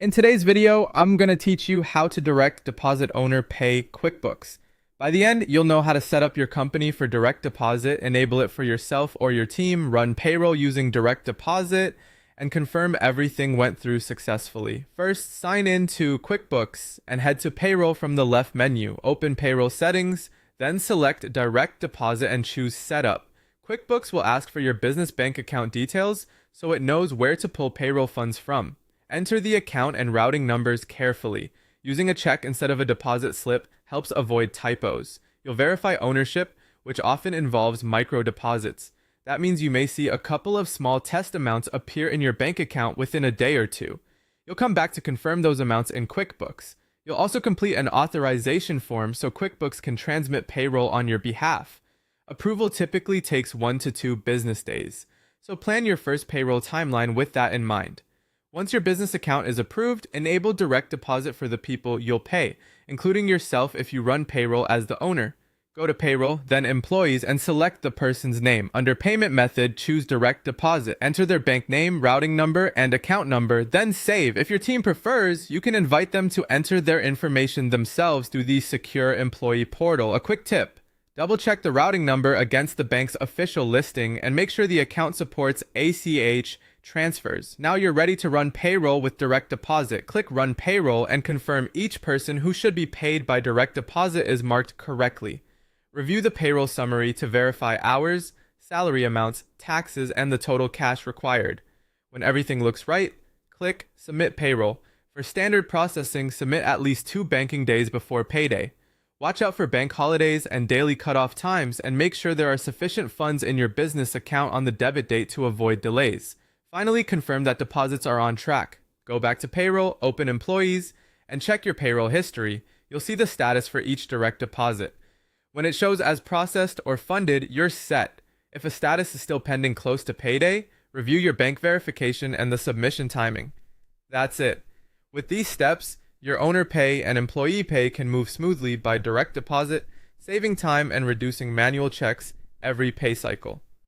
In today's video, I'm going to teach you how to direct deposit owner pay QuickBooks. By the end, you'll know how to set up your company for direct deposit, enable it for yourself or your team, run payroll using direct deposit, and confirm everything went through successfully. First, sign in to QuickBooks and head to payroll from the left menu. Open payroll settings, then select direct deposit and choose setup. QuickBooks will ask for your business bank account details so it knows where to pull payroll funds from. Enter the account and routing numbers carefully. Using a check instead of a deposit slip helps avoid typos. You'll verify ownership, which often involves micro deposits. That means you may see a couple of small test amounts appear in your bank account within a day or two. You'll come back to confirm those amounts in QuickBooks. You'll also complete an authorization form so QuickBooks can transmit payroll on your behalf. Approval typically takes 1 to 2 business days, so plan your first payroll timeline with that in mind. Once your business account is approved, enable direct deposit for the people you'll pay, including yourself if you run payroll as the owner. Go to payroll, then employees, and select the person's name. Under payment method, choose direct deposit. Enter their bank name, routing number, and account number, then save. If your team prefers, you can invite them to enter their information themselves through the secure employee portal. A quick tip: double check the routing number against the bank's official listing and make sure the account supports ACH transfers. Now you're ready to run payroll with direct deposit. Click Run Payroll and confirm each person who should be paid by direct deposit is marked correctly. Review the payroll summary to verify hours, salary amounts, taxes, and the total cash required. When everything looks right, click Submit Payroll. For standard processing, submit at least 2 banking days before payday. Watch out for bank holidays and daily cutoff times, and make sure there are sufficient funds in your business account on the debit date to avoid delays. Finally, confirm that deposits are on track. Go back to payroll, open employees, and check your payroll history. You'll see the status for each direct deposit. When it shows as processed or funded, you're set. If a status is still pending close to payday, review your bank verification and the submission timing. That's it. With these steps, your owner pay and employee pay can move smoothly by direct deposit, saving time and reducing manual checks every pay cycle.